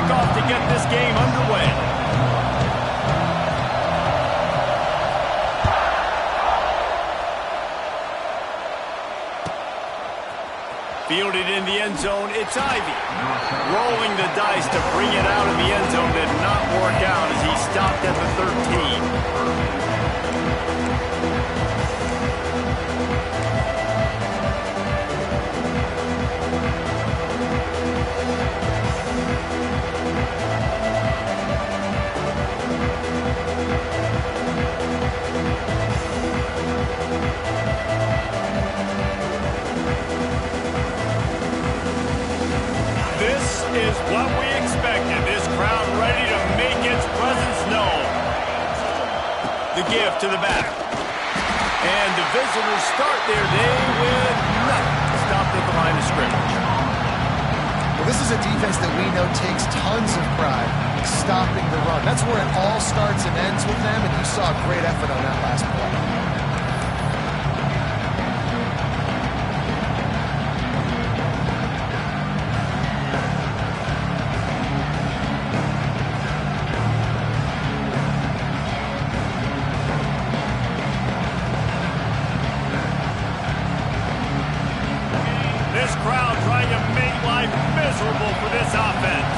kickoff to get this game underway. Fielded in the end zone, it's Ivy. Rolling the dice to bring it out of the end zone did not work out as he stopped at the 13. Is what we expected. This crowd ready to make its presence known. The give to the back. And the visitors start their day with nothing. Stopped at the line of scrimmage. Well, this is a defense that we know takes tons of pride stopping the run. That's where it all starts and ends with them, and you saw a great effort on that last play. Crowd trying to make life miserable for this offense.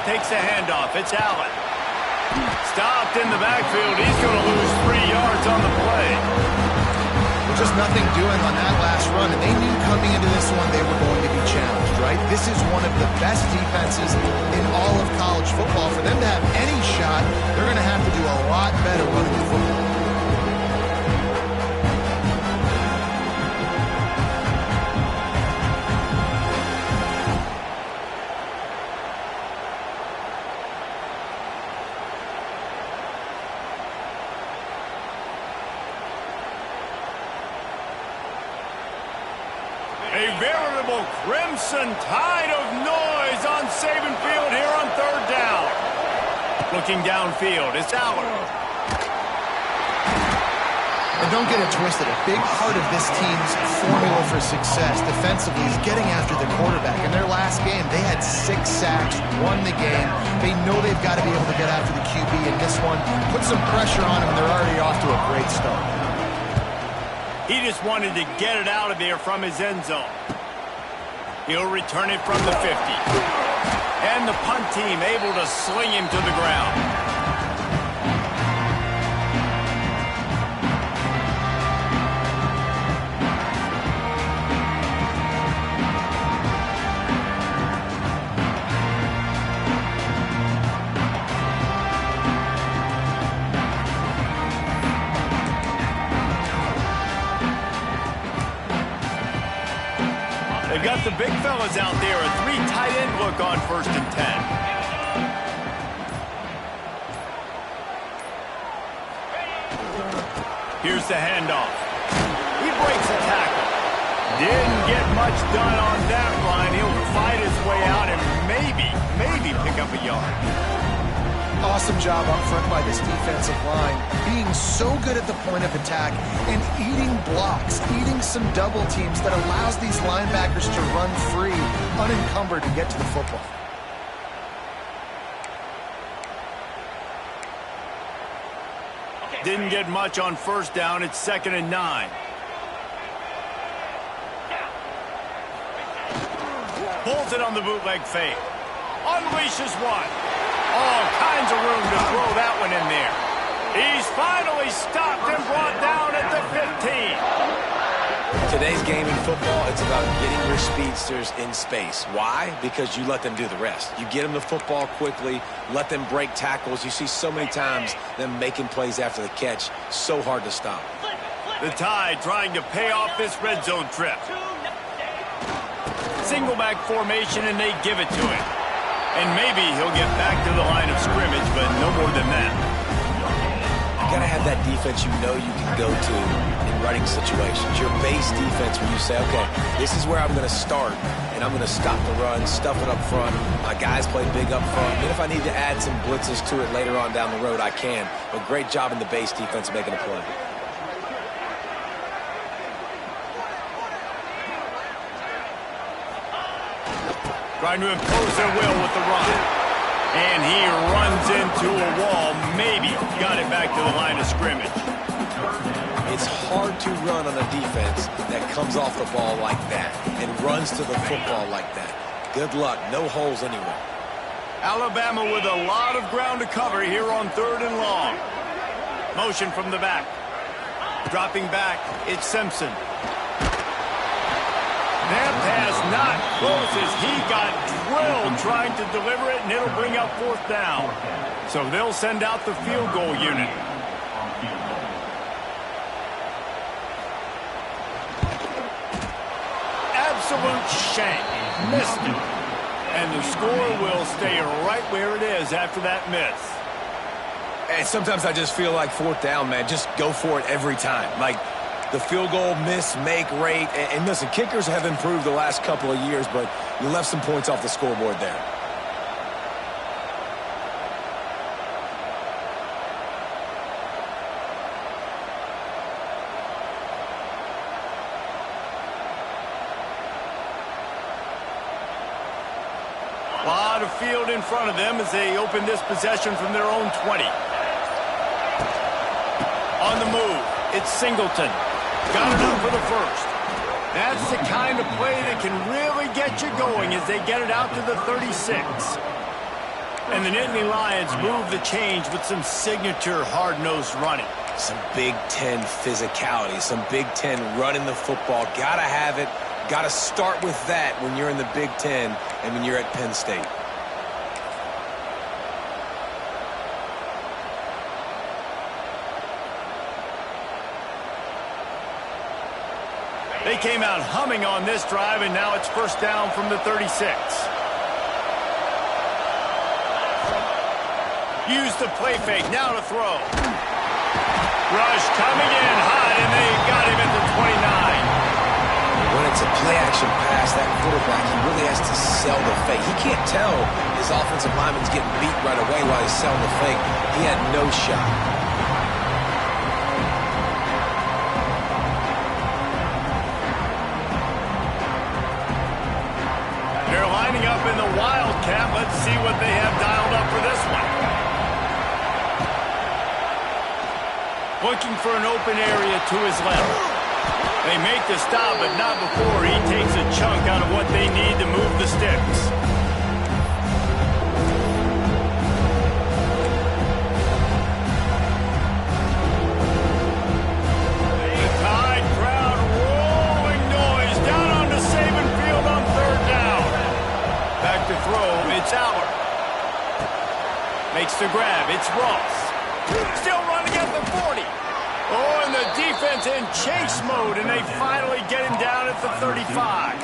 Takes a handoff. It's Allen. Stopped in the backfield. He's going to lose 3 yards on the play. Just nothing doing on that last run, and they knew coming into this one they were going to be challenged, right? This is one of the best defenses in all of college football. For them to have any shot, they're going to have to do a lot better running the football. A veritable crimson tide of noise on Saban Field here on 3rd down. Looking downfield, it's Allen. And don't get it twisted. A big part of this team's formula for success defensively is getting after the quarterback. In their last game, they had 6 sacks, won the game. They know they've got to be able to get after the QB in this one. Put some pressure on them, and they're already off to a great start. He just wanted to get it out of there from his end zone. He'll return it from the 50. And the punt team able to sling him to the ground. They've got the big fellas out there. A 3 tight end look on 1st and 10. Here's the handoff. He breaks a tackle. Didn't get much done on that line. He'll fight his way out and maybe pick up a yard. Awesome job up front by this defensive line, being so good at the point of attack and eating blocks, eating some double teams that allows these linebackers to run free, unencumbered, and get to the football. Didn't get much on 1st down. It's 2nd and 9. Pulls it on the bootleg fake. Unleashes one. All kinds of room to throw that one in there. He's finally stopped and brought down at the 15. Today's game in football, it's about getting your speedsters in space. Why? Because you let them do the rest. You get them the football quickly, let them break tackles. You see so many times them making plays after the catch. So hard to stop. The Tide trying to pay off this red zone trip. Single back formation, and they give it to him. And maybe he'll get back to the line of scrimmage, but no more than that. You got to have that defense you know you can go to in running situations. Your base defense where you say, okay, this is where I'm going to start, and I'm going to stop the run, stuff it up front. My guys play big up front. And if I need to add some blitzes to it later on down the road, I can. But great job in the base defense making a play. Trying to impose their will with the run. And he runs into a wall. Maybe got it back to the line of scrimmage. It's hard to run on a defense that comes off the ball like that and runs to the football like that. Good luck. No holes anywhere. Alabama with a lot of ground to cover here on 3rd and long. Motion from the back. Dropping back, it's Simpson. That pass not close as he got drilled trying to deliver it, and it'll bring up 4th down. So they'll send out the field goal unit. Absolute shank. Missed it. And the score will stay right where it is after that miss. And sometimes I just feel like 4th down, man. Just go for it every time. Like, the field goal miss-make rate. And listen, kickers have improved the last couple of years, but you left some points off the scoreboard there. A lot of field in front of them as they open this possession from their own 20. On the move, it's Singleton. Got it up for the first. That's the kind of play that can really get you going as they get it out to the 36. And the Nittany Lions move the change with some signature hard-nosed running. Some Big Ten physicality, some Big Ten running the football. Gotta have it. Gotta start with that when you're in the Big Ten and when you're at Penn State. They came out humming on this drive, and now it's 1st down from the 36. Use the play fake, now to throw. Rush coming in hot, and they got him at the 29. When it's a play-action pass, that quarterback, he really has to sell the fake. He can't tell his offensive lineman's getting beat right away while he's selling the fake. He had no shot. Up in the Wildcat. Let's see what they have dialed up for this one. Looking for an open area to his left. They make the stop, but not before he takes a chunk out of what they need to move the sticks. The Tide crowd rolling noise down onto Saban Field on 3rd down. Back to throw, it's Aller. Makes the grab, it's Ross. Still running at the 40. Oh, and the defense in chase mode, and they finally get him down at the 35.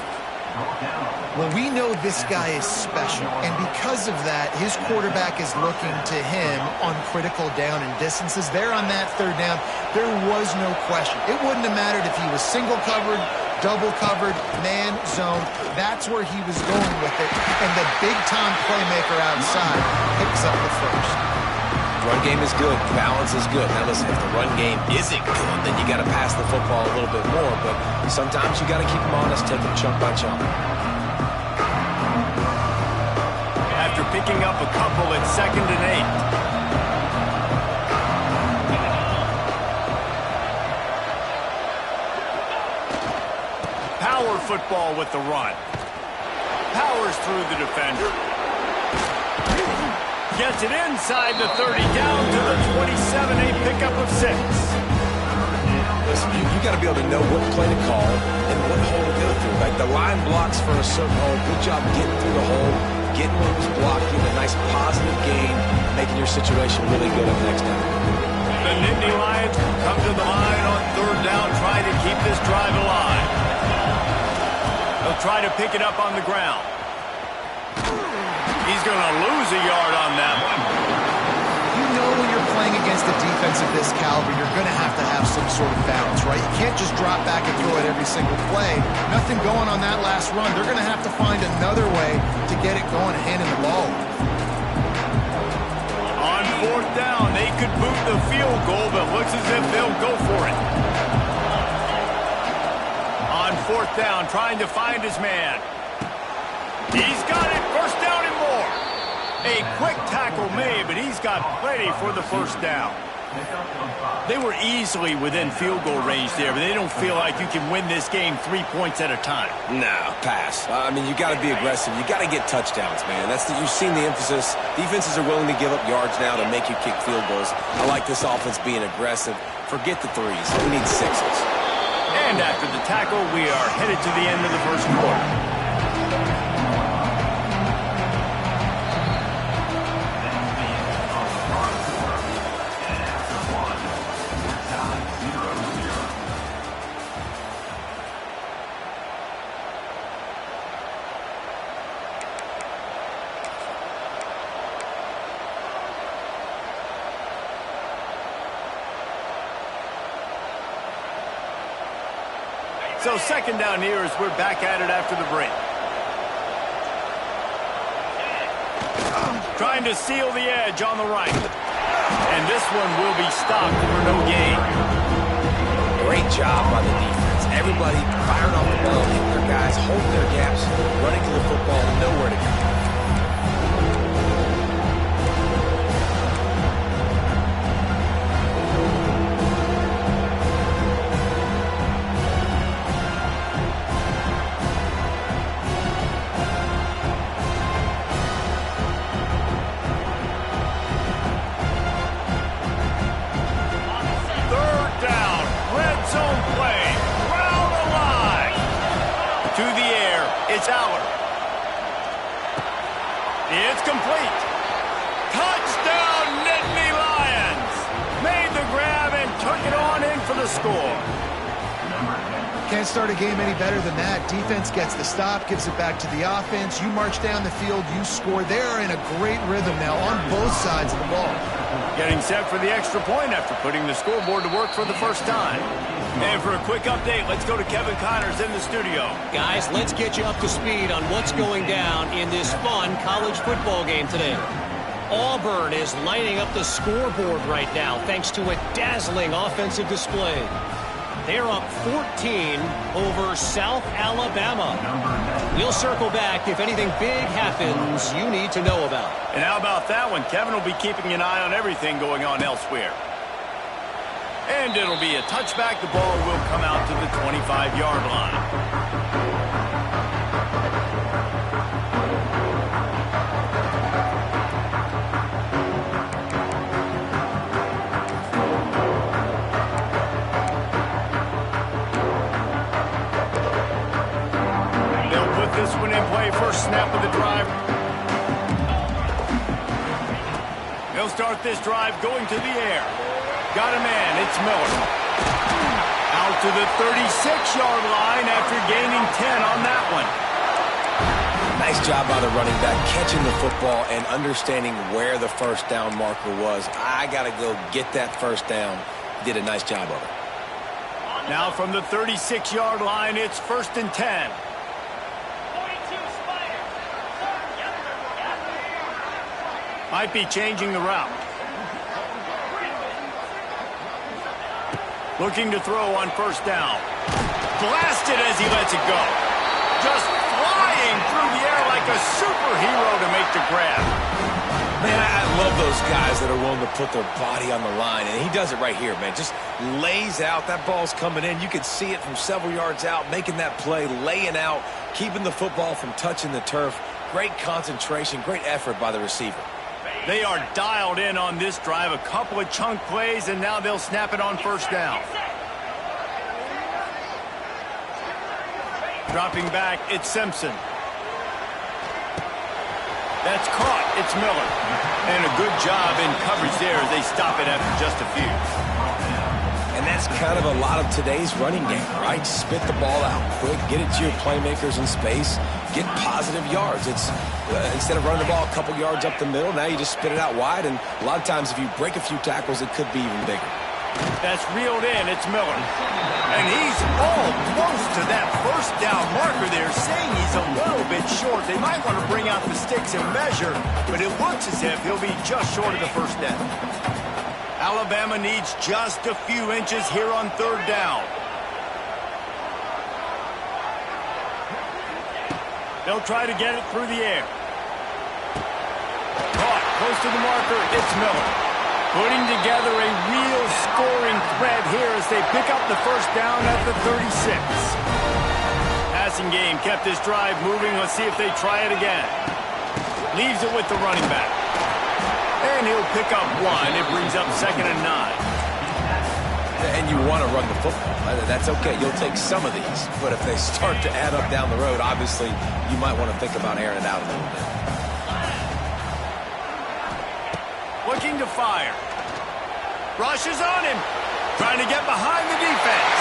Well, we know this guy is special, and because of that, his quarterback is looking to him on critical down and distances. There on that 3rd down, there was no question. It wouldn't have mattered if he was single covered, double covered, man, zone. That's where he was going with it, and the big-time playmaker outside picks up the first. Run game is good. Balance is good. Now, listen, if the run game isn't good, then you got to pass the football a little bit more, but sometimes you got to keep them honest, take them chunk by chunk. After picking up a couple at 2nd and 8. Power football with the run. Powers through the defender. Gets it inside the 30, down to the 27, a pickup of 6. Listen, you got to be able to know what play to call and what hole to go through. Like the line blocks for a certain hole. Good job getting through the hole, getting what was blocked, getting a nice positive gain, making your situation really good on the next down. The Nittany Lions come to the line on 3rd down, trying to keep this drive alive. They'll try to pick it up on the ground. He's going to lose a yard on that one. You know when you're playing against a defense of this caliber, you're going to have some sort of balance, right? You can't just drop back and throw it every single play. Nothing going on that last run. They're going to have to find another way to get it going and handing the ball. On 4th down, they could boot the field goal, but looks as if they'll go for it. On 4th down, trying to find his man. He's got it. First down and more. A quick tackle made, but he's got plenty for the first down. They were easily within field goal range there, but they don't feel like you can win this game 3 points at a time. No, pass. I mean, you got to be aggressive. You got to get touchdowns, man. You've seen the emphasis. Defenses are willing to give up yards now to make you kick field goals. I like this offense being aggressive. Forget the threes. We need sixes. And after the tackle, we are headed to the end of the first quarter. So second down here as we're back at it after the break. Trying to seal the edge on the right. And this one will be stopped for no gain. Great job by the defense. Everybody firing off the ball, hitting their guys, holding their gaps, running to the football, nowhere to go. It's Aller. It's complete. Touchdown, Nittany Lions. Made the grab and took it on in for the score. Can't start a game any better than that. Defense gets the stop, gives it back to the offense. You march down the field, you score. They're in a great rhythm now on both sides of the ball. Getting set for the extra point after putting the scoreboard to work for the first time. And for a quick update, let's go to Kevin Connors in the studio. Guys, let's get you up to speed on what's going down in this fun college football game today. Auburn is lighting up the scoreboard right now thanks to a dazzling offensive display. They're up 14 over South Alabama. We'll circle back if anything big happens you need to know about. And how about that one? Kevin will be keeping an eye on everything going on elsewhere. And it'll be a touchback. The ball will come out to the 25-yard line. They'll put this one in play. First snap of the drive. They'll start this drive going to the air. Got a man, it's Miller. Out to the 36-yard line after gaining 10 on that one. Nice job by the running back, catching the football and understanding where the first down marker was. I got to go get that first down. Did a nice job of it. Now from the 36-yard line, it's 1st and 10. Might be changing the route. Looking to throw on first down. Blasted as he lets it go. Just flying through the air like a superhero to make the grab. Man, I love those guys that are willing to put their body on the line, and he does it right here, man. Just lays out. That ball's coming in. You can see it from several yards out, making that play, laying out, keeping the football from touching the turf. Great concentration, great effort by the receiver. They are dialed in on this drive. A couple of chunk plays, and now they'll snap it on first down. Dropping back, it's Simpson. That's caught. It's Miller. And a good job in coverage there as they stop it after just a few. And that's kind of a lot of today's running game, right? Spit the ball out quick, get it to your playmakers in space, get positive yards. It's instead of running the ball a couple yards up the middle, now you just spit it out wide, and a lot of times if you break a few tackles, it could be even bigger. That's reeled in. It's Miller. And he's almost to that first down marker there, saying he's a little bit short. They might want to bring out the sticks and measure, but it looks as if he'll be just short of the first down. Alabama needs just a few inches here on third down. They'll try to get it through the air. Caught close to the marker. It's Miller. Putting together a real scoring threat here as they pick up the first down at the 36. Passing game kept this drive moving. Let's see if they try it again. Leaves it with the running back. And he'll pick up one. It brings up 2nd and 9. And you want to run the football. That's okay. You'll take some of these. But if they start to add up down the road, obviously, you might want to think about airing it out a little bit. Looking to fire. Rushes on him. Trying to get behind the defense.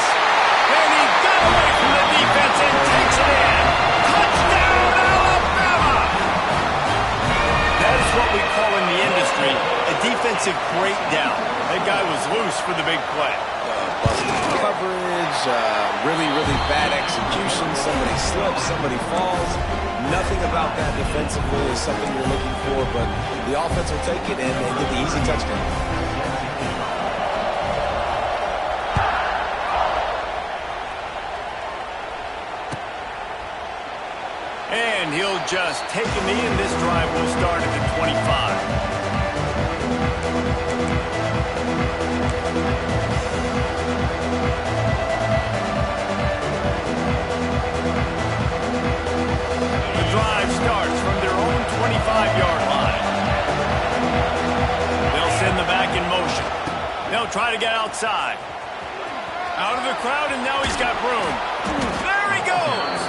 And he got away from the defense and takes it in. Touchdown, Alabama! That is what we call in the industry a defensive breakdown. That guy was loose for the big play. Coverage, really, really bad execution. Somebody slips, somebody falls. Nothing about that defensively is something you're looking for, but the offense will take it and get the easy touchdown. And he'll just take a knee, and this drive will start at the 25. Drive starts from their own 25-yard line. They'll send the back in motion. They'll try to get outside. Out of the crowd, and now he's got room. There he goes!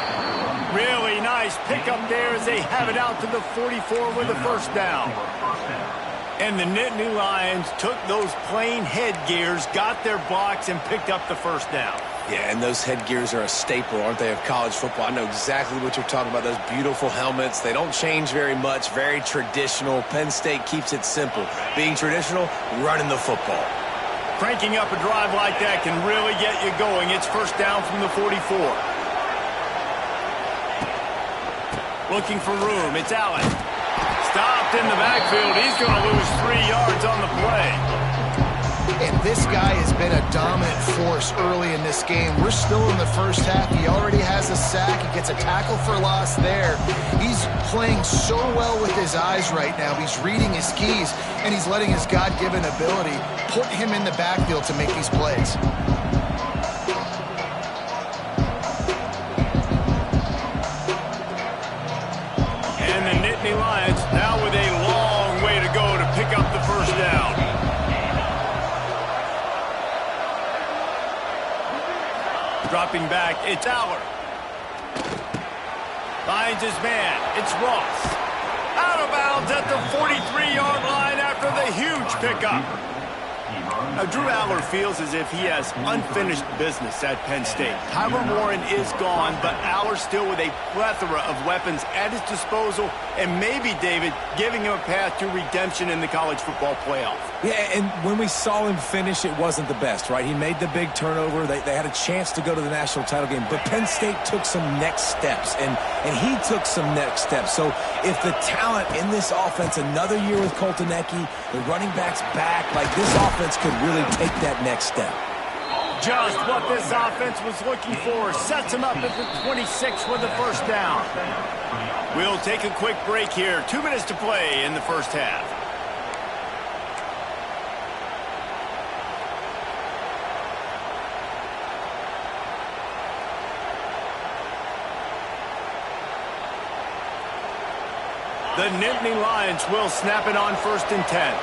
Really nice pickup there as they have it out to the 44 with a first down. And the Nittany Lions took those plain headgears, got their blocks, and picked up the first down. Yeah, and those headgears are a staple, aren't they, of college football? I know exactly what you're talking about, those beautiful helmets. They don't change very much, very traditional. Penn State keeps it simple. Being traditional, running the football. Cranking up a drive like that can really get you going. It's first down from the 44. Looking for room. It's Allen. Stopped in the backfield. He's going to lose 3 yards on the play. And this guy has been a dominant force early in this game. We're still in the first half. He already has a sack. He gets a tackle for loss there. He's playing so well with his eyes right now. He's reading his keys, and he's letting his God-given ability put him in the backfield to make these plays. And the Nittany Lions now with a long way to go to pick up the first down. Dropping back, it's Aller. Finds his man, it's Ross. Out of bounds at the 43-yard line after the huge pickup. Now, Drew Aller feels as if he has unfinished business at Penn State. Tyler Warren is gone, but Aller still with a plethora of weapons at his disposal, and maybe, David, giving him a path to redemption in the college football playoff. Yeah, and when we saw him finish, it wasn't the best, right? He made the big turnover. They had a chance to go to the national title game, but Penn State took some next steps, and he took some next steps. So if the talent in this offense, another year with Colton Ecke, the running backs back, like this offense could really take that next step. Just what this offense was looking for. Sets him up at the 26 with the first down. We'll take a quick break here. 2 minutes to play in the first half. The Nittany Lions will snap it on 1st and 10.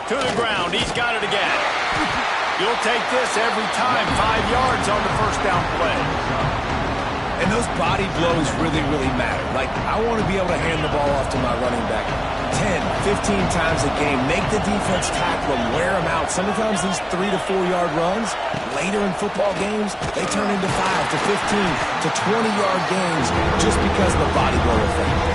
To the ground. He's got it again. You'll take this every time. 5 yards on the first down play. And those body blows really, really matter. Like, I want to be able to hand the ball off to my running back 10, 15 times a game. Make the defense tackle them, wear them out. Sometimes these 3 to 4 yard runs, later in football games, they turn into 5 to 15 to 20 yard games just because of the body blow effect.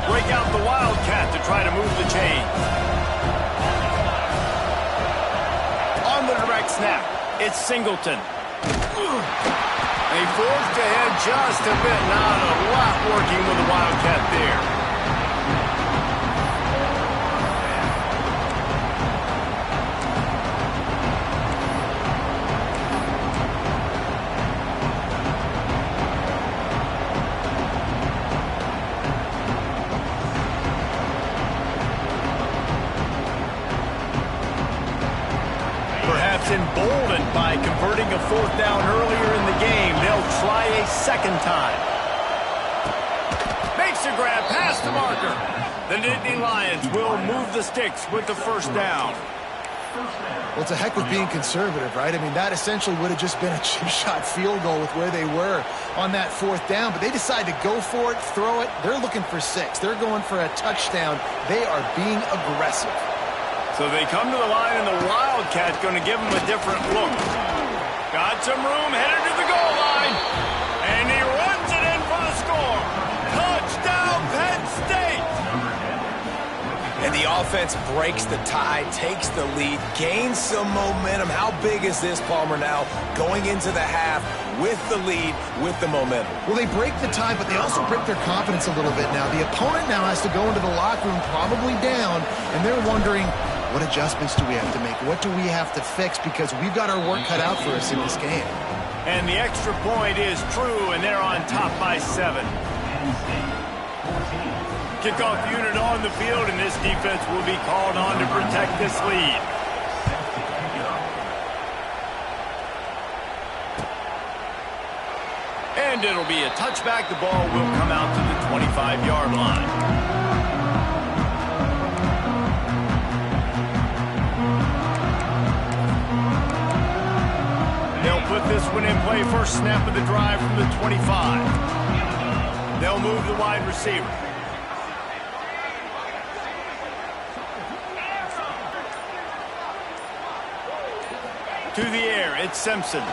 Break out the Wildcat to try to move the chain. On the direct snap, it's Singleton. They forced ahead just a bit. Not a lot working with the Wildcat there. Emboldened by converting a fourth down earlier in the game, they'll try a second time. Makes a grab past the marker. The Nittany Lions will move the sticks with the first down. Well, it's a heck of being conservative, right? I mean, that essentially would have just been a chip shot field goal with where they were on that fourth down, but they decide to go for it, throw it. They're looking for 6. They're going for a touchdown. They are being aggressive. So they come to the line, and the Wildcat's going to give them a different look. Got some room, headed to the goal line, and he runs it in for the score. Touchdown, Penn State! And the offense breaks the tie, takes the lead, gains some momentum. How big is this, Palmer, now going into the half with the lead, with the momentum? Well, they break the tie, but they also break their confidence a little bit now. The opponent now has to go into the locker room probably down, and they're wondering, what adjustments do we have to make? What do we have to fix? Because we've got our work cut out for us in this game. And the extra point is true, and they're on top by 7. Kickoff unit on the field, and this defense will be called on to protect this lead. And it'll be a touchback. The ball will come out to the 25-yard line. Put this one in play. First snap of the drive from the 25. They'll move the wide receiver. To the air, it's Simpson.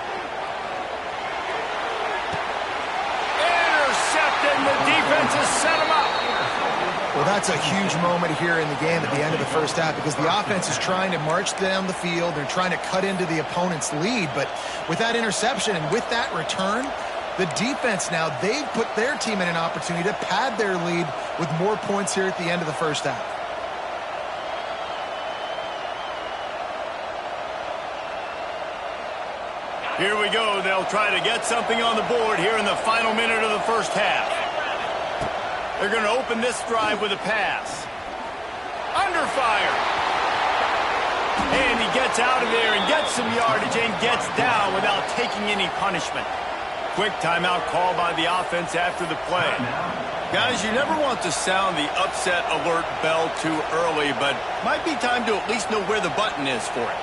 Intercepted, and the defense has set him up. Well, that's a huge moment here in the game at the end of the first half because the offense is trying to march down the field. They're trying to cut into the opponent's lead. But with that interception and with that return, the defense now, they've put their team in an opportunity to pad their lead with more points here at the end of the first half. Here we go. They'll try to get something on the board here in the final minute of the first half. They're going to open this drive with a pass. Under fire. And he gets out of there and gets some yardage and gets down without taking any punishment. Quick timeout call by the offense after the play. Guys, you never want to sound the upset alert bell too early, but might be time to at least know where the button is for it.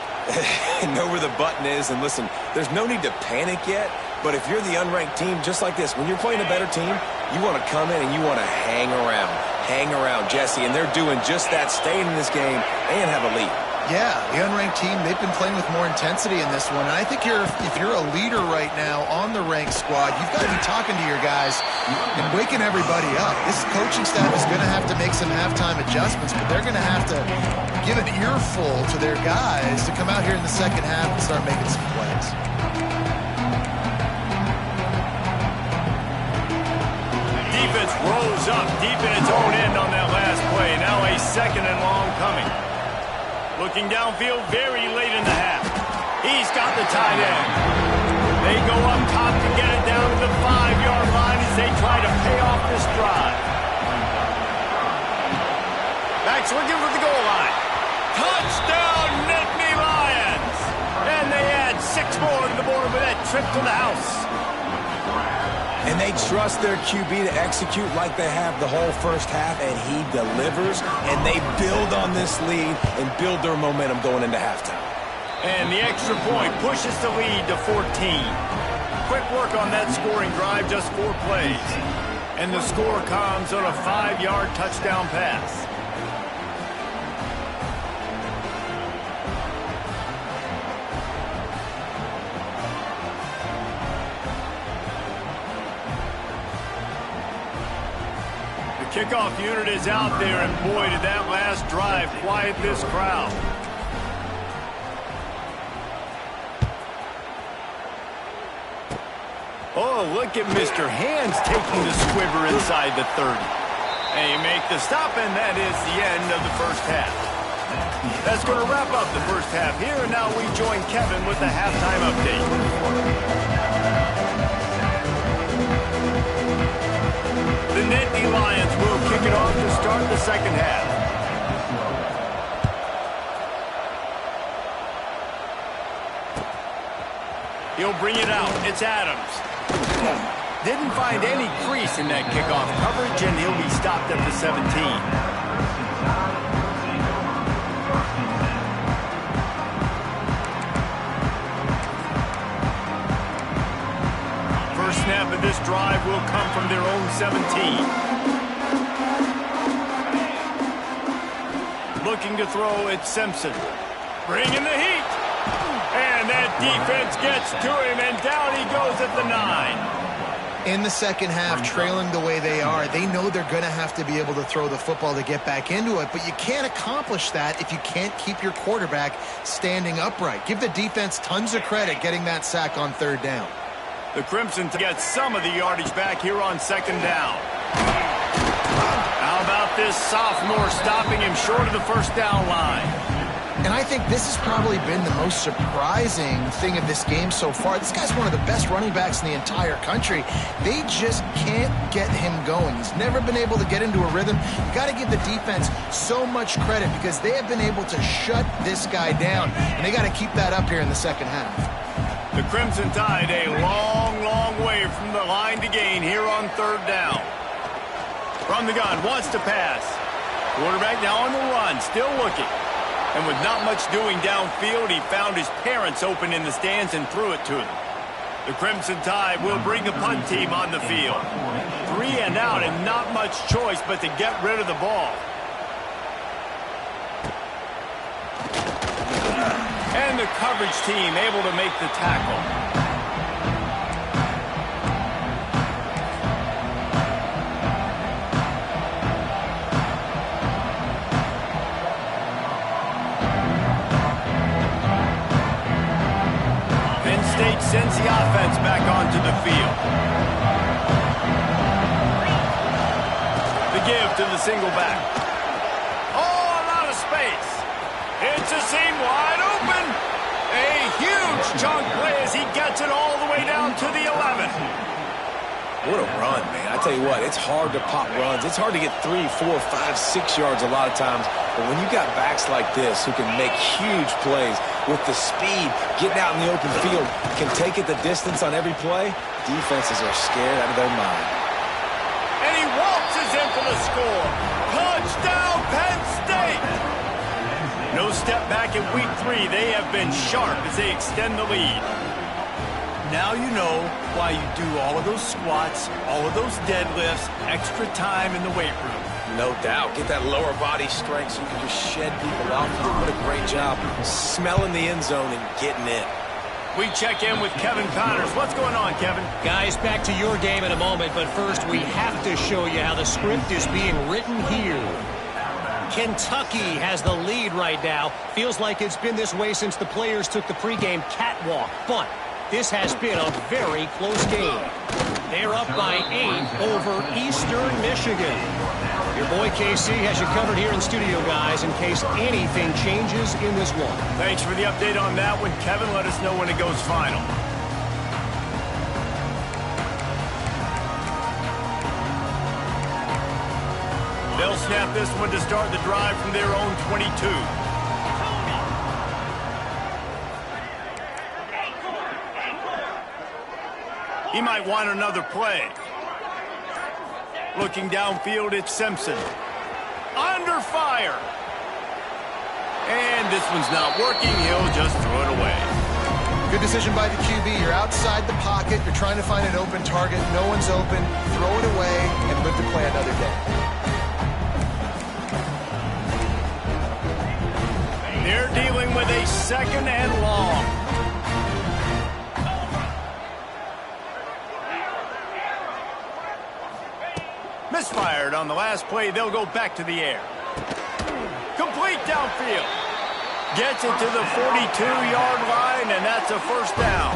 Know where the button is, and listen, there's no need to panic yet, but if you're the unranked team, just like this, when you're playing a better team, you want to come in and you want to hang around, Jesse, and they're doing just that, staying in this game and have a lead. Yeah, the unranked team, they've been playing with more intensity in this one, and I think if you're a leader right now on the ranked squad, you've got to be talking to your guys and waking everybody up. This coaching staff is going to have to make some halftime adjustments, but they're going to have to give an earful to their guys to come out here in the second half and start making some plays. Defense rolls up deep in its own end on that last play. Now a second and long coming. Looking downfield very late in the half. He's got the tight end. They go up top to get it down to the 5-yard line as they try to pay off this drive. Back's looking for the goal line. Touchdown, Nittany Lions! And they add 6 more to the board with that trip to the house. And they trust their QB to execute like they have the whole first half, and he delivers, and they build on this lead and build their momentum going into halftime. And the extra point pushes the lead to 14. Quick work on that scoring drive, just 4 plays. And the score comes on a 5-yard touchdown pass. Kickoff unit is out there, and boy, did that last drive quiet this crowd. Oh, look at Mr. Hands taking the squiver inside the 30. And you make the stop, and that is the end of the first half. That's going to wrap up the first half here, and now we join Kevin with the halftime update. The Nittany Lions will kick it off to start the second half. He'll bring it out. It's Adams. Didn't find any crease in that kickoff coverage, and he'll be stopped at the 17. First snap of this drive will come from their own 17. Looking to throw, it's Simpson. Bringing the heat. And that defense gets to him, and down he goes at the 9. In the second half, trailing the way they are, they know they're going to have to be able to throw the football to get back into it, but you can't accomplish that if you can't keep your quarterback standing upright. Give the defense tons of credit getting that sack on third down. The Crimson get some of the yardage back here on second down. How about this sophomore stopping him short of the first down line? And I think this has probably been the most surprising thing of this game so far. This guy's one of the best running backs in the entire country. They just can't get him going. He's never been able to get into a rhythm. You got to give the defense so much credit because they have been able to shut this guy down, and they got to keep that up here in the second half. The Crimson Tide a long, long way from the line to gain here on third down. From the gun, wants to pass. Quarterback now on the run, still looking. And with not much doing downfield, he found his parents open in the stands and threw it to them. The Crimson Tide will bring the punt team on the field. 3 and out and not much choice but to get rid of the ball. And the coverage team able to make the tackle. State sends the offense back onto the field. The give to the single back. Oh, a lot of space. It's a seam wide open. A huge chunk play as he gets it all the way down to the 11. What a run, man. I tell you what, it's hard to pop runs. It's hard to get 3, 4, 5, 6 yards a lot of times. But when you got backs like this who can make huge plays with the speed, getting out in the open field, can take it the distance on every play, defenses are scared out of their mind. And he waltzes in for the score. Touchdown, Penn State! No step back in week 3. They have been sharp as they extend the lead. Now you know why you do all of those squats, all of those deadlifts, extra time in the weight room. No doubt. Get that lower body strength so you can just shed people off. You did a great job smelling the end zone and getting in. We check in with Kevin Connors. What's going on, Kevin? Guys, back to your game in a moment, but first we have to show you how the script is being written here. Kentucky has the lead right now. Feels like it's been this way since the players took the pregame catwalk, but this has been a very close game. They're up by 8 over Eastern Michigan. Your boy KC has you covered here in studio, guys, in case anything changes in this one. Thanks for the update on that one, Kevin. Let us know when it goes final. They'll snap this one to start the drive from their own 22. He might want another play. Looking downfield, it's Simpson. Under fire. And this one's not working. He'll just throw it away. Good decision by the QB. You're outside the pocket. You're trying to find an open target. No one's open. Throw it away and live to play another day. They're dealing with a second and long. Misfired on the last play. They'll go back to the air. Complete downfield. Gets it to the 42-yard line, and that's a first down.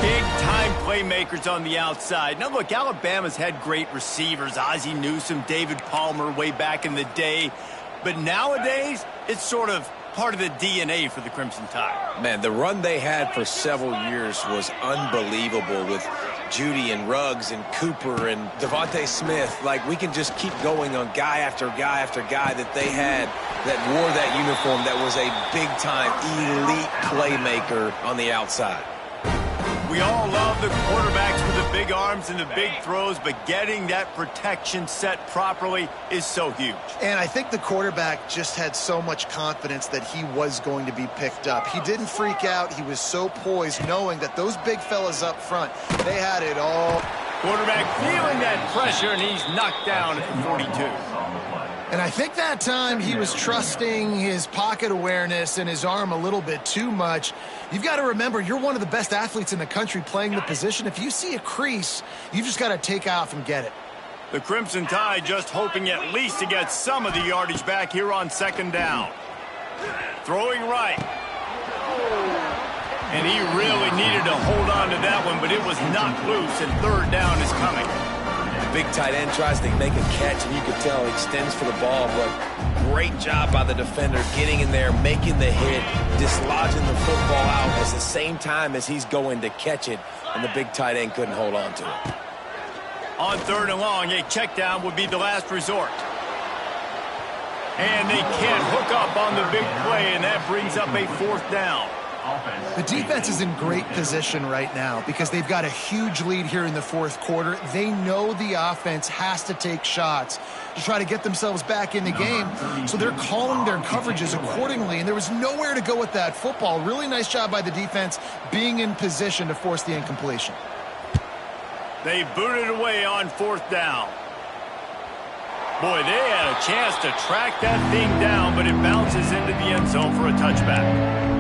Big-time playmakers on the outside. Now, look, Alabama's had great receivers, Ozzie Newsome, David Palmer way back in the day. But nowadays, it's sort of part of the DNA for the Crimson Tide. Man, the run they had for several years was unbelievable with Judy and Ruggs and Cooper and Devontae Smith. Like, we can just keep going on guy after guy after guy that they had that wore that uniform that was a big-time elite playmaker on the outside. We all love the quarterbacks with the big arms and the big throws, but getting that protection set properly is so huge. And I think the quarterback just had so much confidence that he was going to be picked up. He didn't freak out. He was so poised, knowing that those big fellas up front, they had it all. Quarterback feeling that pressure, and he's knocked down at the 42. And I think that time he was trusting his pocket awareness and his arm a little bit too much. You've got to remember, you're one of the best athletes in the country playing the position. If you see a crease, you've just got to take off and get it. The Crimson Tide just hoping at least to get some of the yardage back here on second down. Throwing right. And he really needed to hold on to that one, but it was knocked loose, and third down is coming. Big tight end tries to make a catch, and you could tell he extends for the ball, but great job by the defender getting in there, making the hit, dislodging the football out at the same time as he's going to catch it, and the big tight end couldn't hold on to it. On third and long, a check down would be the last resort. And they can't hook up on the big play, and that brings up a fourth down. The defense is in great position right now because they've got a huge lead here in the fourth quarter. They know the offense has to take shots to try to get themselves back in the game, so they're calling their coverages accordingly, and there was nowhere to go with that football. Really nice job by the defense being in position to force the incompletion. They booted away on fourth down. Boy, they had a chance to track that thing down, but it bounces into the end zone for a touchback.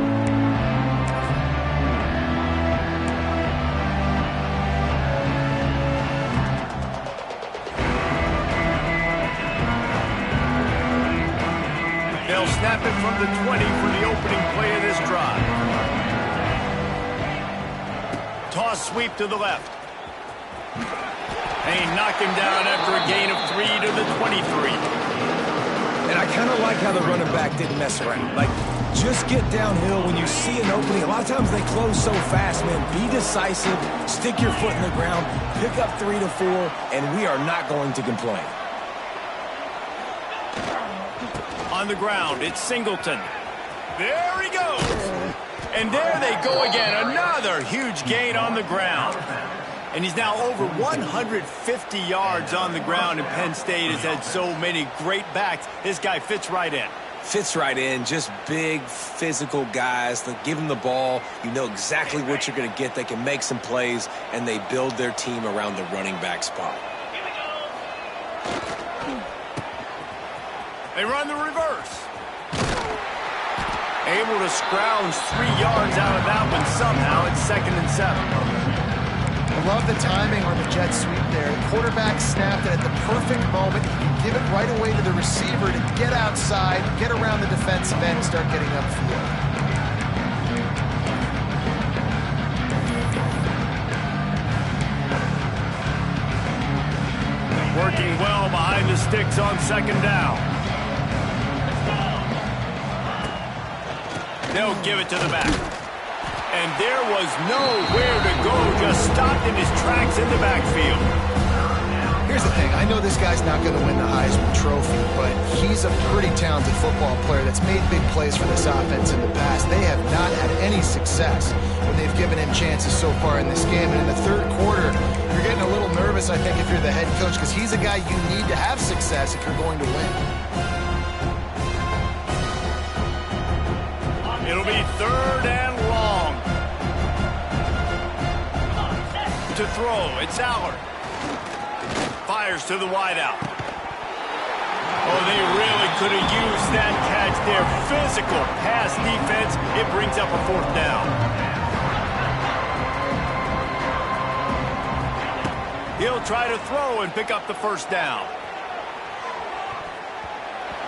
They'll snap it from the 20 for the opening play of this drive. Toss sweep to the left. They knock him down after a gain of 3 to the 23. And I kind of like how the running back didn't mess around. Like, just get downhill when you see an opening. A lot of times they close so fast, man. Be decisive, stick your foot in the ground, pick up 3 to 4, and we are not going to complain. On the ground, it's Singleton. There he goes. And there they go again. Another huge gain on the ground. And he's now over 150 yards on the ground, and Penn State has had so many great backs. This guy fits right in. Fits right in. Just big, physical guys. They give them the ball. You know exactly what you're going to get. They can make some plays, and they build their team around the running back spot. They run the reverse. Able to scrounge 3 yards out of that one somehow. It's 2nd and 7. I love the timing on the jet sweep there. The quarterback snapped it at the perfect moment. He can give it right away to the receiver to get outside, get around the defensive end, and start getting upfield. Working well behind the sticks on second down. They'll give it to the back. And there was nowhere to go, just stopped in his tracks in the backfield. Here's the thing. I know this guy's not going to win the Heisman Trophy, but he's a pretty talented football player that's made big plays for this offense in the past. They have not had any success when they've given him chances so far in this game. And in the third quarter, you're getting a little nervous, I think, if you're the head coach, because he's a guy you need to have success if you're going to win. It'll be 3rd and long. To throw, it's Allard. Fires to the wideout. Oh, they really could have used that catch there. Physical pass defense. It brings up a 4th down. He'll try to throw and pick up the 1st down.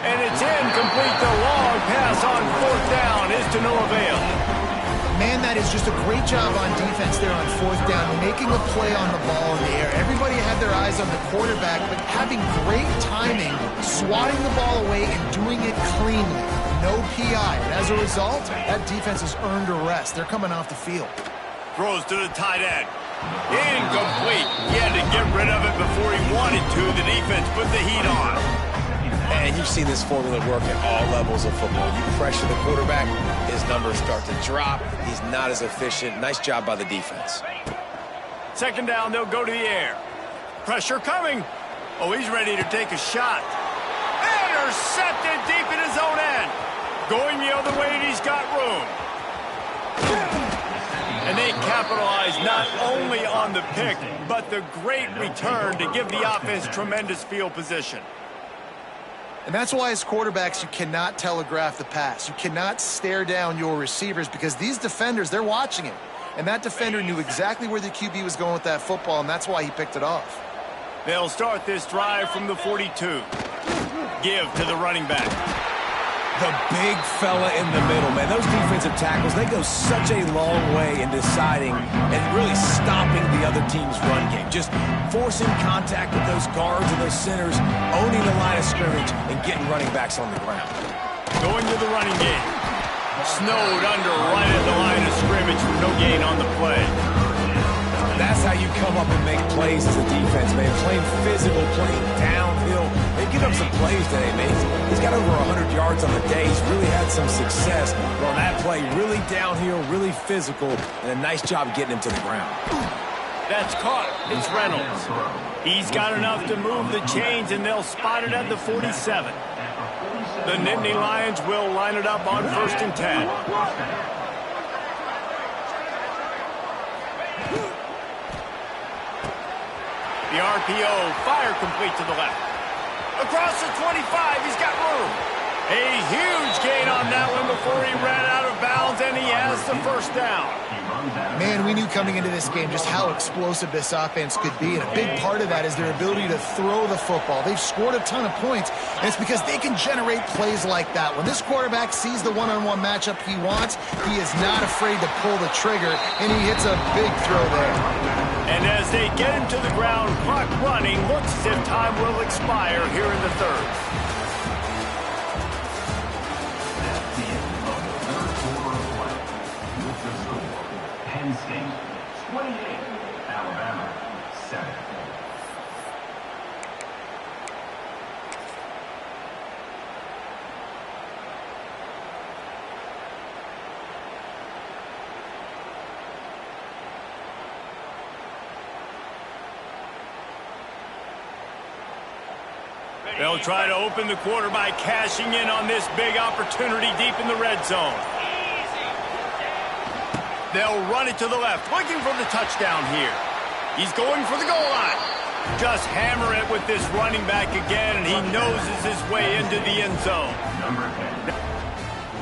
And it's incomplete. The long pass on 4th down is to no avail. Man, that is just a great job on defense there on fourth down, making a play on the ball in the air. Everybody had their eyes on the quarterback, but having great timing, swatting the ball away and doing it cleanly. No PI. And as a result, that defense has earned a rest. They're coming off the field. Throws to the tight end. Incomplete. He had to get rid of it before he wanted to. The defense put the heat on. And you've seen this formula work at all levels of football. You pressure the quarterback, his numbers start to drop. He's not as efficient. Nice job by the defense. Second down, they'll go to the air. Pressure coming. Oh, he's ready to take a shot. Intercepted deep in his own end. Going the other way, and he's got room. And they capitalize not only on the pick, but the great return to give the offense tremendous field position. And that's why as quarterbacks, you cannot telegraph the pass. You cannot stare down your receivers because these defenders, they're watching it. And that defender knew exactly where the QB was going with that football, and that's why he picked it off. They'll start this drive from the 42. Give to the running back. The big fella in the middle, man. Those defensive tackles, they go such a long way in deciding and really stopping the other team's run game. Just forcing contact with those guards and those centers, owning the line of scrimmage, and getting running backs on the ground. Going to the running game. Snowed under right at the line of scrimmage for no gain on the play. That's how you come up and make plays as a defense, man. Playing physical, playing downhill. They get up some plays today, man. He's got over 100 yards on the day. He's really had some success. But on that play, really downhill, really physical, and a nice job getting him to the ground. That's caught. It's Reynolds. He's got enough to move the chains, and they'll spot it at the 47. The Nittany Lions will line it up on 1st and 10. The RPO, fire complete to the left. Across the 25, he's got room. A huge gain on that one before he ran out of bounds, and he has the first down. Man, we knew coming into this game just how explosive this offense could be, and a big part of that is their ability to throw the football. They've scored a ton of points, and it's because they can generate plays like that. When this quarterback sees the one-on-one matchup he wants, he is not afraid to pull the trigger, and he hits a big throw there. And as they get him to the ground, clock running, looks as if time will expire here in the third. Penn State 28, Alabama 7. They'll try to open the quarter by cashing in on this big opportunity deep in the red zone. They'll run it to the left, looking for the touchdown here. He's going for the goal line. Just hammer it with this running back again, and he noses his way into the end zone.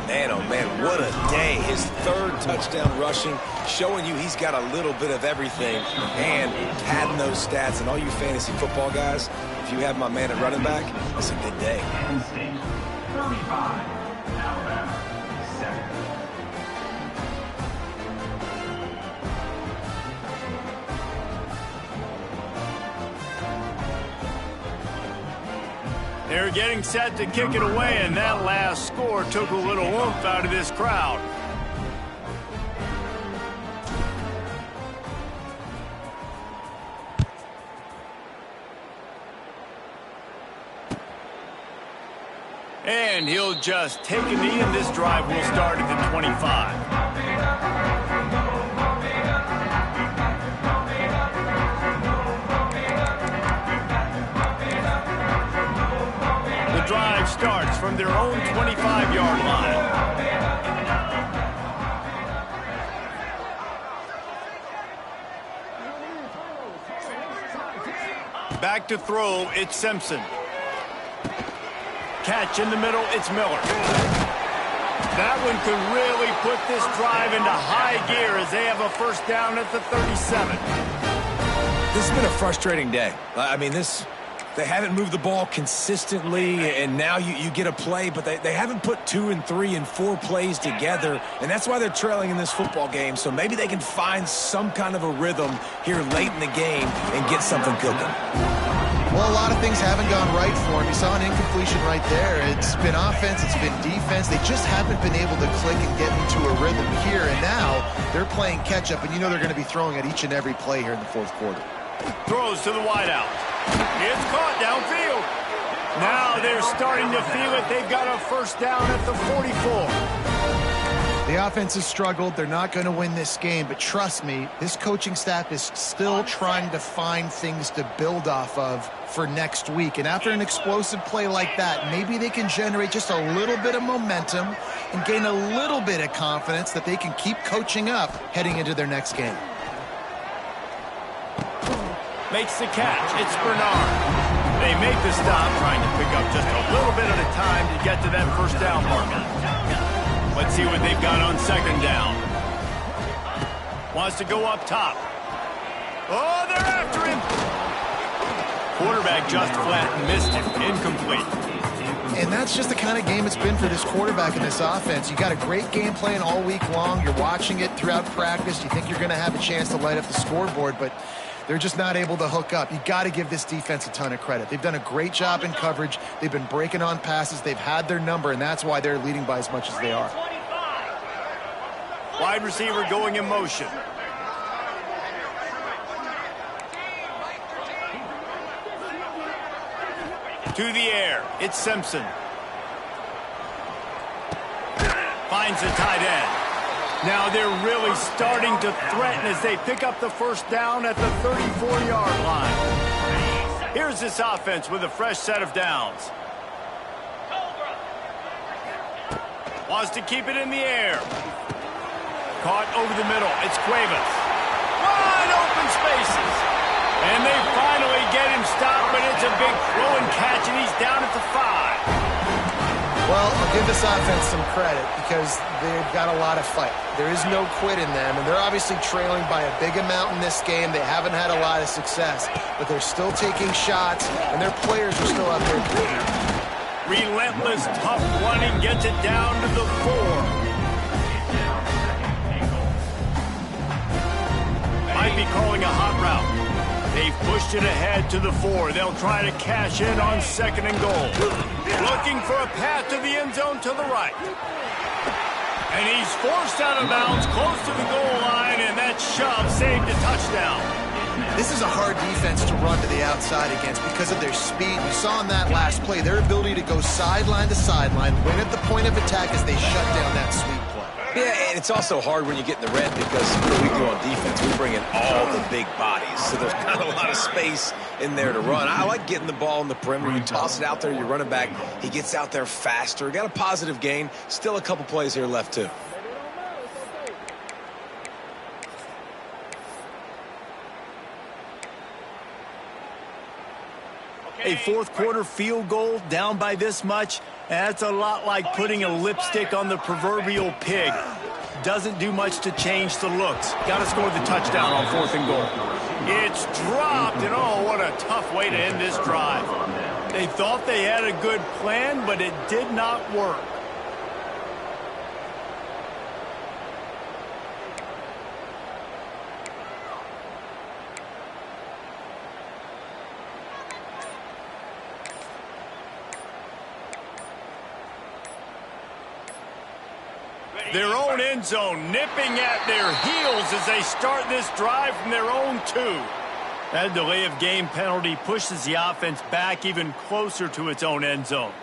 Man, oh man, what a day. His third touchdown rushing, showing you he's got a little bit of everything. And padding those stats, and all you fantasy football guys, if you have my man at running back, it's a good day. Penn State 35, Alabama 7. They're getting set to kick it away, and that last score took a little oomph out of this crowd. And he'll just take a knee, and this drive will start at the 25. Drive starts from their own 25-yard line. Back to throw, it's Simpson. Catch in the middle, it's Miller. That one could really put this drive into high gear as they have a first down at the 37. This has been a frustrating day. I mean, this They haven't moved the ball consistently, and now you get a play, but they haven't put 2 and 3 and 4 plays together, and that's why they're trailing in this football game. So maybe they can find some kind of a rhythm here late in the game and get something cooking. Well, a lot of things haven't gone right for him. You saw an incompletion right there. It's been offense, it's been defense. They just haven't been able to click and get into a rhythm here, and now they're playing catch-up, and you know they're going to be throwing at each and every play here in the fourth quarter. Throws to the wideout. It's caught downfield. Now they're starting to feel it. They've got a first down at the 44. The offense has struggled. They're not going to win this game, but trust me, this coaching staff is still trying to find things to build off of for next week. And after an explosive play like that, maybe they can generate just a little bit of momentum and gain a little bit of confidence that they can keep coaching up heading into their next game. Makes the catch. It's Bernard. They make the stop, trying to pick up just a little bit at a time to get to that first down mark. Let's see what they've got on second down. Wants to go up top. Oh, they're after him. Quarterback just flat missed him. Incomplete. And that's just the kind of game it's been for this quarterback in this offense. You got a great game plan all week long. You're watching it throughout practice. You think you're going to have a chance to light up the scoreboard, but they're just not able to hook up. You got to give this defense a ton of credit. They've done a great job in coverage. They've been breaking on passes. They've had their number, and that's why they're leading by as much as they are. Wide receiver going in motion. To the air. It's Simpson. Finds the tight end. Now they're really starting to threaten as they pick up the first down at the 34-yard line. Here's this offense with a fresh set of downs. Wants to keep it in the air. Caught over the middle. It's Cuevas. Wide open spaces. And they finally get him stopped, but it's a big throw and catch, and he's down at the 5. Well, I'll give this offense some credit because they've got a lot of fight. There is no quit in them, and they're obviously trailing by a big amount in this game. They haven't had a lot of success, but they're still taking shots, and their players are still out there competing. Relentless, tough running gets it down to the 4. Might be calling a hot route. They've pushed it ahead to the 4. They'll try to cash in on second and goal. Looking for a path to the end zone to the right. And he's forced out of bounds close to the goal line, and that shove saved a touchdown. This is a hard defense to run to the outside against because of their speed. We saw in that last play their ability to go sideline to sideline, win at the point of attack as they shut down that sweep play. Yeah, and it's also hard when you get in the red because what we do on defense, we bring in all the big bodies. So there's not a lot of space in there to run. I like getting the ball in the perimeter. You toss it out there, your running back, he gets out there faster. Got a positive gain. Still a couple plays here left, too. A fourth quarter field goal down by this much, that's a lot like putting a lipstick on the proverbial pig. Doesn't do much to change the looks. Got to score the touchdown on 4th and goal. It's dropped, and oh, what a tough way to end this drive. They thought they had a good plan, but it did not work. Their own end zone nipping at their heels as they start this drive from their own 2. That delay of game penalty pushes the offense back even closer to its own end zone.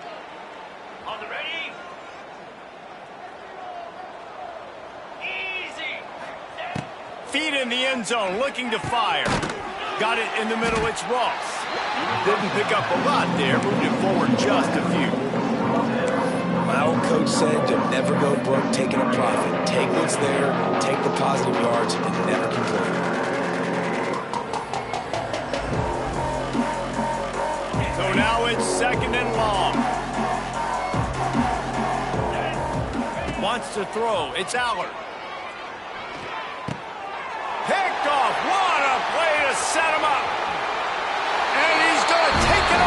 On the ready. Easy. Feet in the end zone, looking to fire. Got it in the middle, it's Ross. Didn't pick up a lot there, moved it forward just a few. My old coach said you'll never go broke taking a profit. Take what's there, take the positive yards, and never complain. So now it's second and long. Wants to throw. It's Allard. Picked off. What a play to set him up. And he's going to take it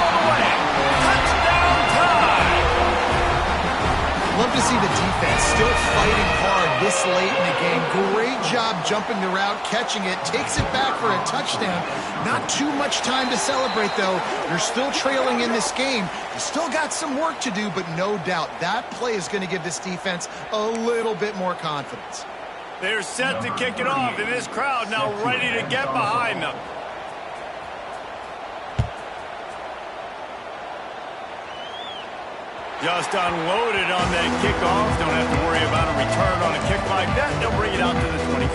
love to see the defense still fighting hard this late in the game. Great job jumping the route, catching it, takes it back for a touchdown. Not too much time to celebrate, though. You're still trailing in this game. You still got some work to do, but no doubt that play is going to give this defense a little bit more confidence. They're set to kick it off, and this crowd now ready to get behind them. Just unloaded on that kickoff. Don't have to worry about a return on a kick like that. They'll bring it out to the 25.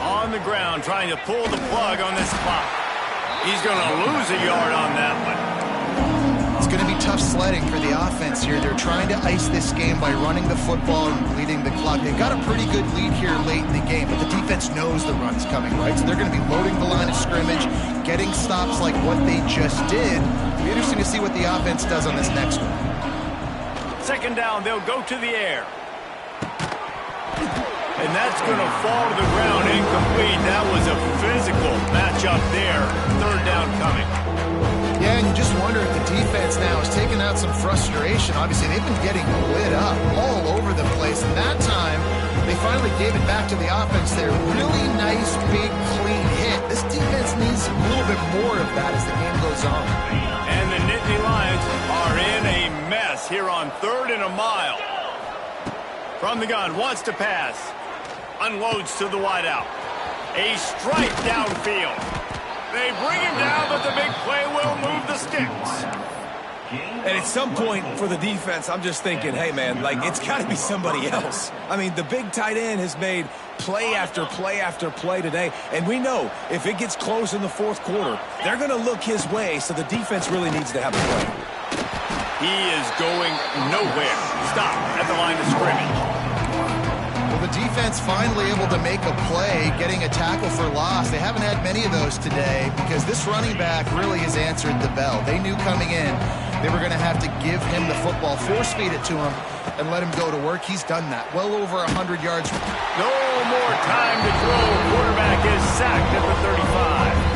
On the ground, trying to pull the plug on this clock. He's going to lose a yard on that one. It's going to be tough sledding for the offense here. They're trying to ice this game by running the football and bleeding the clock. They've got a pretty good lead here late in the game, but the defense knows the run's coming, right? So they're going to be loading the line of scrimmage, getting stops like what they just did. It'll be interesting to see what the offense does on this next one. Second down, they'll go to the air. And that's going to fall to the ground incomplete. That was a physical matchup there. Third down coming. Yeah, and you just wonder if the defense now is taking out some frustration. Obviously, they've been getting lit up all over the place. And that time, they finally gave it back to the offense there. Really nice, big, clean hit. This defense needs a little bit more of that as the game goes on. And the Nittany Lions are in a mess here on 3rd and a mile. From the gun, wants to pass. Unloads to the wideout. A strike downfield. They bring him down, but the big play will move the sticks. And at some point for the defense, I'm just thinking, hey, man, like, it's got to be somebody else. I mean, the big tight end has made play after play after play today. And we know if it gets close in the fourth quarter, they're going to look his way, so the defense really needs to have a play. He is going nowhere. Stop at the line of scrimmage. Well, the defense finally able to make a play, getting a tackle for loss. They haven't had many of those today because this running back really has answered the bell. They knew coming in they were going to have to give him the football, force feed it to him, and let him go to work. He's done that. Well over 100 yards. No more time to throw. Quarterback is sacked at the 35.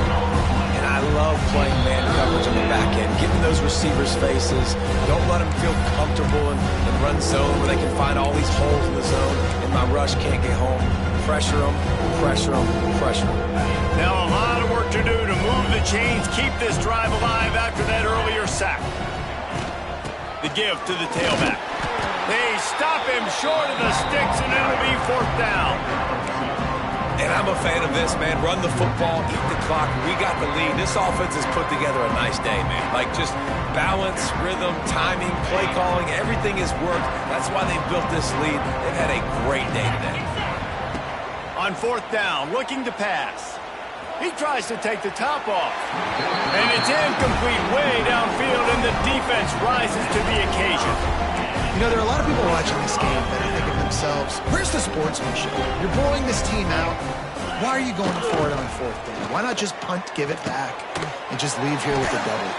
I love playing man coverage on the back end, getting those receivers' faces. Don't let them feel comfortable and run zone where they can find all these holes in the zone, and my rush can't get home. Pressure them, pressure them, pressure them. Now a lot of work to do to move the chains, keep this drive alive after that earlier sack. The give to the tailback. They stop him short of the sticks, and it'll be 4th down. And I'm a fan of this, man. Run the football, eat the clock. We got the lead. This offense has put together a nice day, man. Like, just balance, rhythm, timing, play calling, everything has worked. That's why they built this lead. They've had a great day today. On 4th down, looking to pass. He tries to take the top off. And it's incomplete way downfield, and the defense rises to the occasion. You know, there are a lot of people watching this game that are thinking to themselves, where's the sportsmanship? You're blowing this team out. Why are you going for it on 4th down? Why not just punt, give it back, and just leave here with the double?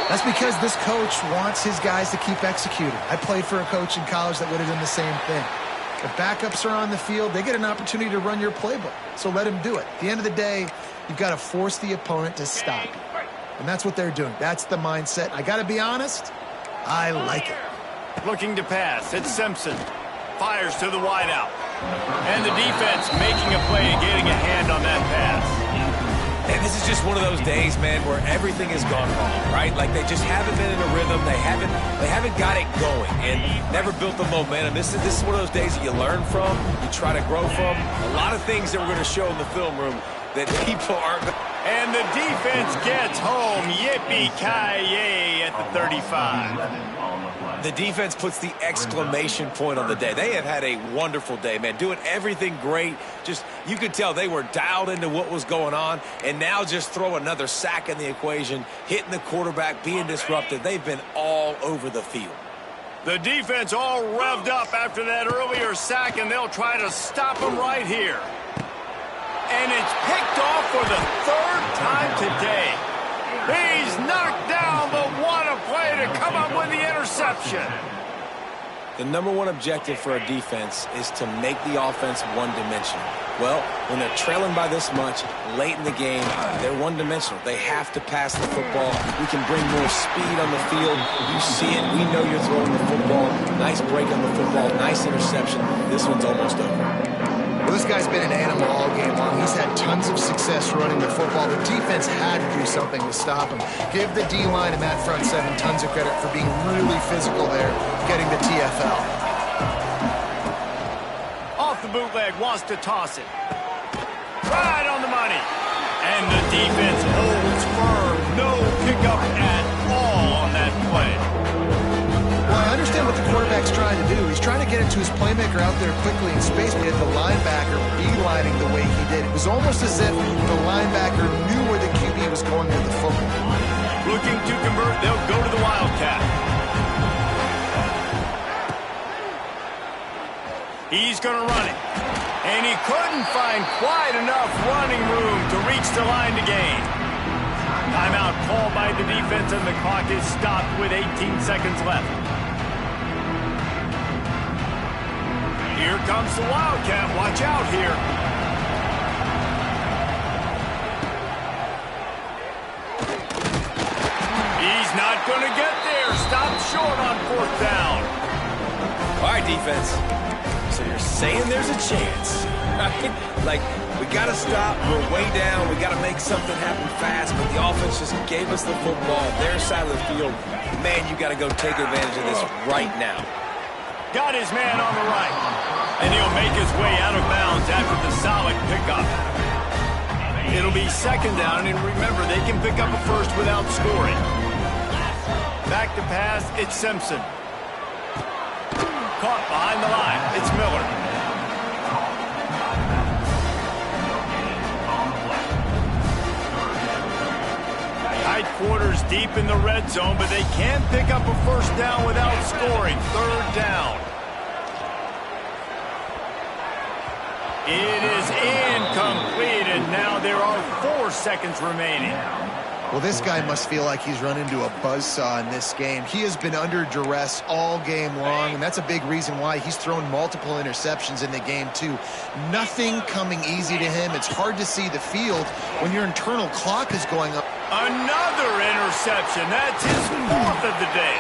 That's because this coach wants his guys to keep executing. I played for a coach in college that would have done the same thing. If backups are on the field, they get an opportunity to run your playbook, so let them do it. At the end of the day, you've got to force the opponent to stop you. And that's what they're doing. That's the mindset. I got to be honest, I like it. Looking to pass. It's Simpson. Fires to the wideout. And the defense making a play and getting a hand on that pass. And this is just one of those days, man, where everything has gone wrong, right? Like, they just haven't been in a rhythm. They haven't got it going and never built the momentum. This is one of those days that you learn from, you try to grow from. A lot of things that we're going to show in the film room that people aren't. And the defense gets home. Yippee-ki-yay at the 35. The defense puts the exclamation point on the day. They have had a wonderful day, man, doing everything great. Just, you could tell they were dialed into what was going on, and now just throw another sack in the equation, hitting the quarterback, being disrupted. They've been all over the field. The defense all revved up after that earlier sack, and they'll try to stop them right here. And it's picked off for the 3rd time today. He's knocked down, but what a play to come up with the interception. The number one objective for a defense is to make the offense one-dimensional. Well, when they're trailing by this much late in the game, they're one-dimensional. They have to pass the football. We can bring more speed on the field. You see it. We know you're throwing the football. Nice break on the football. Nice interception. This one's almost over. Well, this guy's been an animal all game long. He's had tons of success running the football. The defense had to do something to stop him. Give the D-line and that front seven tons of credit for being really physical there, getting the TFL. Off the bootleg, wants to toss it. Right on the money. And the defense holds firm. No pickup at all on that play. Well, I understand what the quarterback's trying to do. He's trying to get it to his playmaker out there quickly in space, but the linebacker beelining the way he did. It was almost as if the linebacker knew where the QB was going with the football. Looking to convert, they'll go to the Wildcat. He's going to run it. And he couldn't find quite enough running room to reach the line to gain. Timeout called by the defense, and the clock is stopped with 18 seconds left. Here comes the Wildcat. Watch out here. He's not going to get there. Stopped short on 4th down. All right, defense. So you're saying there's a chance, right? Like, we got to stop. We're way down. We got to make something happen fast. But the offense just gave us the football. Their side of the field. Man, you got to go take advantage of this right now. Got his man on the right. And he'll make his way out of bounds after the solid pickup. It'll be 2nd down. And remember, they can pick up a first without scoring. Back to pass. It's Simpson. Caught behind the line. It's Miller. Tight quarters deep in the red zone, but they can pick up a first down without scoring. 3rd down. It is incomplete, and now there are 4 seconds remaining. Well, this guy must feel like he's run into a buzzsaw in this game. He has been under duress all game long, and that's a big reason why he's thrown multiple interceptions in the game, too. Nothing coming easy to him. It's hard to see the field when your internal clock is going up. Another interception. That's his 4th of the day.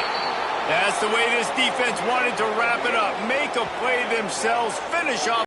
That's the way this defense wanted to wrap it up. Make a play themselves, finish off.